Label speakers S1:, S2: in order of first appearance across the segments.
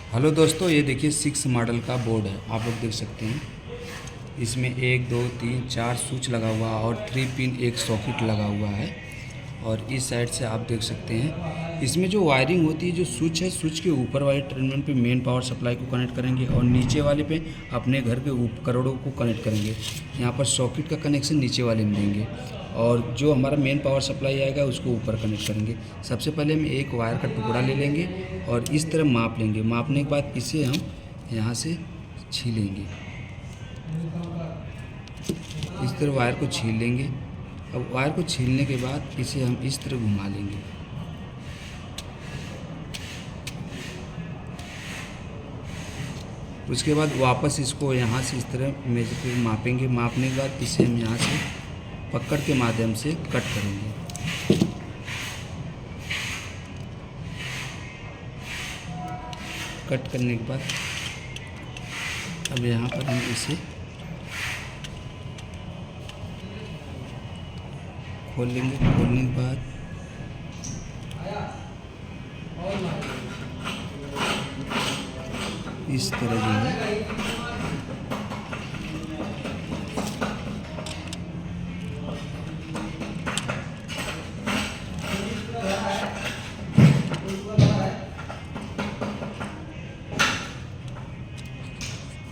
S1: Hello दोस्तों, ये देखिए 6 मॉडल का बोर्ड है। आप लोग देख सकते हैं इसमें 1 2 3 4 स्विच लगा हुआ है और 3 पिन एक सॉकेट लगा हुआ है। और इस साइड से आप देख सकते हैं इसमें जो वायरिंग होती है, जो स्विच है, स्विच के ऊपर वाले टर्मिनल पे मेन पावर सप्लाई को कनेक्ट करेंगे और नीचे वाले पे अपने घर के उपकरणों को कनेक्ट करेंगे। यहाँ पर सॉकेट का कनेक्शन नीचे वाले में देंगे और जो हमारा मेन पावर सप्लाई आएगा उसको ऊपर कनेक्ट करेंगे। सबसे पहले हम एक वायर का टुकड़ा ले लेंगे और इस तरह माप लेंगे। मापने के बाद इसे हम यहाँ से छीलेंगे। इस तरह वायर को छील लेंगे। अब वायर को छीलने के बाद इसे हम इस तरह घुमा लेंगे। उसके बाद वापस इसको यहाँ से इस तरह मेजर कर मापेंगे। मापने के बाद इसे हम यहाँ से पकड़ के माध्यम से कट करेंगे। कट करने के बाद अब यहाँ पर हम इसे खोल लेंगे। खोलने के बाद इस तरह जो है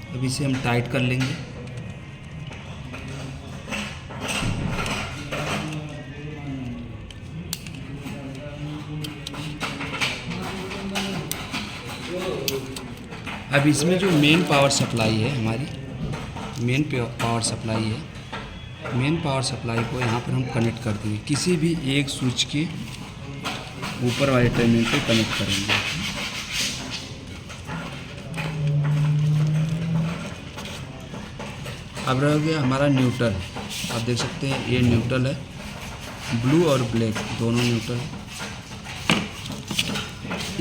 S1: अब इसे हम टाइट कर लेंगे। अब इसमें जो मेन पावर सप्लाई है, हमारी मेन पावर सप्लाई है, मेन पावर सप्लाई को यहाँ पर हम कनेक्ट कर देंगे। किसी भी एक स्विच के ऊपर वाले टर्मिनल पे कनेक्ट करेंगे। अब रह गया हमारा न्यूट्रल। आप देख सकते हैं ये न्यूट्रल है, ब्लू और ब्लैक दोनों न्यूट्रल।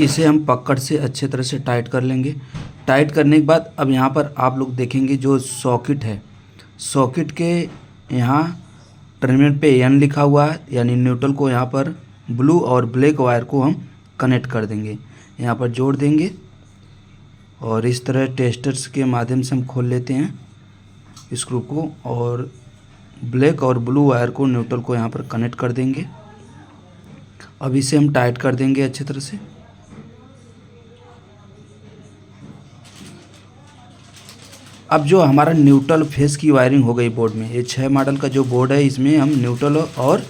S1: इसे हम पकड़ से अच्छे तरह से टाइट कर लेंगे। टाइट करने के बाद अब यहाँ पर आप लोग देखेंगे जो सॉकेट है, सॉकेट के यहाँ टर्मिनल पे एन लिखा हुआ है, यानी न्यूट्रल को यहाँ पर ब्लू और ब्लैक वायर को हम कनेक्ट कर देंगे। यहाँ पर जोड़ देंगे और इस तरह टेस्टर्स के माध्यम से हम खोल लेते हैं स्क्रू को और ब्लैक और ब्लू वायर को न्यूट्रल को यहाँ पर कनेक्ट कर देंगे। अब इसे हम टाइट कर देंगे अच्छी तरह से। अब जो हमारा न्यूट्रल फेस की वायरिंग हो गई बोर्ड में, ये 6 मॉडल का जो बोर्ड है इसमें हम न्यूट्रल और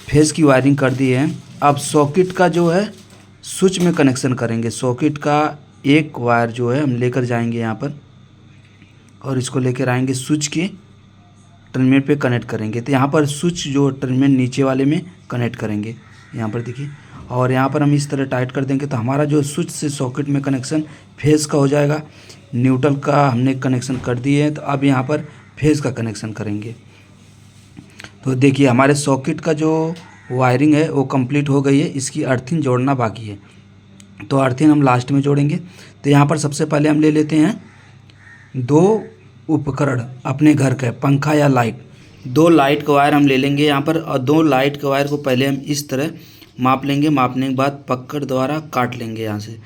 S1: फेस की वायरिंग कर दी है। अब सॉकेट का जो है स्विच में कनेक्शन करेंगे। सॉकेट का एक वायर जो है हम लेकर जाएंगे यहाँ पर और इसको लेकर आएंगे स्विच के टर्मिनल पे कनेक्ट करेंगे। तो यहाँ पर स्विच जो टर्मिनल नीचे वाले में कनेक्ट करेंगे, यहाँ पर देखिए, और यहाँ पर हम इस तरह टाइट कर देंगे। तो हमारा जो स्विच से सॉकेट में कनेक्शन फेस का हो जाएगा। न्यूट्रल का हमने कनेक्शन कर दिए है, तो अब यहाँ पर फेस का कनेक्शन करेंगे। तो देखिए हमारे सॉकेट का जो वायरिंग है वो कंप्लीट हो गई है। इसकी अर्थिंग जोड़ना बाकी है, तो अर्थिंग हम लास्ट में जोड़ेंगे। तो यहाँ पर सबसे पहले हम ले लेते हैं 2 उपकरण अपने घर का, पंखा या लाइट। 2 लाइट का वायर हम ले लेंगे यहाँ पर, और 2 लाइट के वायर को पहले हम इस तरह माप लेंगे। मापने के बाद पकड़ द्वारा काट लेंगे। यहाँ से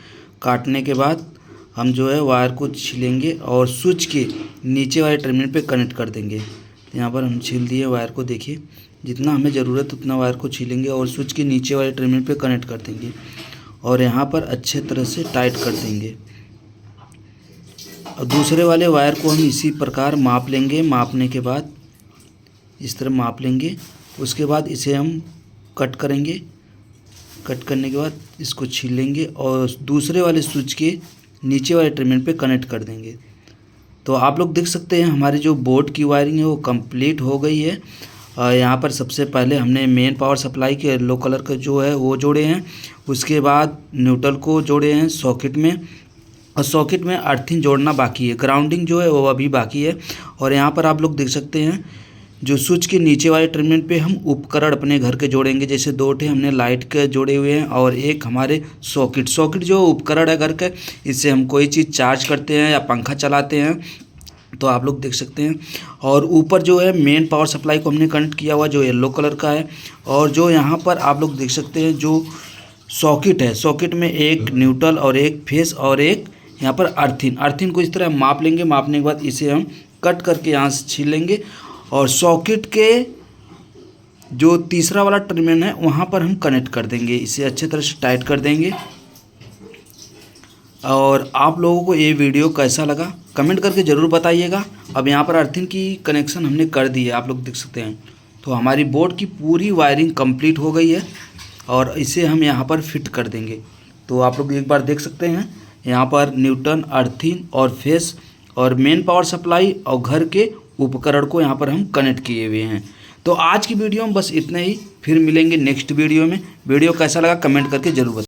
S1: काटने के बाद हम जो है वायर को छीलेंगे और स्विच के नीचे वाले टर्मिनल पे कनेक्ट कर देंगे। तो यहाँ पर हम छील दिए वायर को, देखिए जितना हमें ज़रूरत उतना वायर को छीलेंगे और स्विच के नीचे वाले टर्मिनल पे कनेक्ट कर देंगे और यहाँ पर अच्छे तरह से टाइट कर देंगे। और दूसरे वाले वायर को हम इसी प्रकार माप लेंगे। मापने के बाद इस तरह माप लेंगे। उसके बाद इसे हम कट करेंगे। कट करने के बाद इसको छील लेंगे और दूसरे वाले स्विच के नीचे वाले टर्मिनल पे कनेक्ट कर देंगे। तो आप लोग देख सकते हैं हमारी जो बोर्ड की वायरिंग है वो कंप्लीट हो गई है। यहाँ पर सबसे पहले हमने मेन पावर सप्लाई के येलो कलर का जो है वो जोड़े हैं। उसके बाद न्यूट्रल को जोड़े हैं सॉकेट में, और सॉकेट में अर्थिंग जोड़ना बाकी है। ग्राउंडिंग जो है वो अभी बाकी है। और यहाँ पर आप लोग देख सकते हैं जो स्विच के नीचे वाले टर्मिनल पे हम उपकरण अपने घर के जोड़ेंगे। जैसे 2 ठे हमने लाइट के जोड़े हुए हैं और एक हमारे सॉकेट जो उपकरण है घर का, इससे हम कोई चीज़ चार्ज करते हैं या पंखा चलाते हैं। तो आप लोग देख सकते हैं। और ऊपर जो है मेन पावर सप्लाई को हमने कनेक्ट किया हुआ जो येलो कलर का है। और जो यहाँ पर आप लोग देख सकते हैं जो सॉकेट है, सॉकेट में एक न्यूट्रल और एक फेस और एक यहाँ पर अर्थिन। अर्थिन को इस तरह माप लेंगे, मापने के बाद इसे हम कट करके यहाँ से छील लेंगे और सॉकेट के जो तीसरा वाला टर्मिनल है वहाँ पर हम कनेक्ट कर देंगे। इसे अच्छे तरह से टाइट कर देंगे। और आप लोगों को ये वीडियो कैसा लगा कमेंट करके ज़रूर बताइएगा। अब यहाँ पर अर्थिंग की कनेक्शन हमने कर दी है, आप लोग देख सकते हैं। तो हमारी बोर्ड की पूरी वायरिंग कंप्लीट हो गई है और इसे हम यहाँ पर फिट कर देंगे। तो आप लोग एक बार देख सकते हैं, यहाँ पर न्यूट्रल, अर्थिंग और फेस और मेन पावर सप्लाई और घर के उपकरण को यहाँ पर हम कनेक्ट किए हुए हैं। तो आज की वीडियो में बस इतना ही, फिर मिलेंगे नेक्स्ट वीडियो में। वीडियो कैसा लगा कमेंट करके ज़रूर बताइए।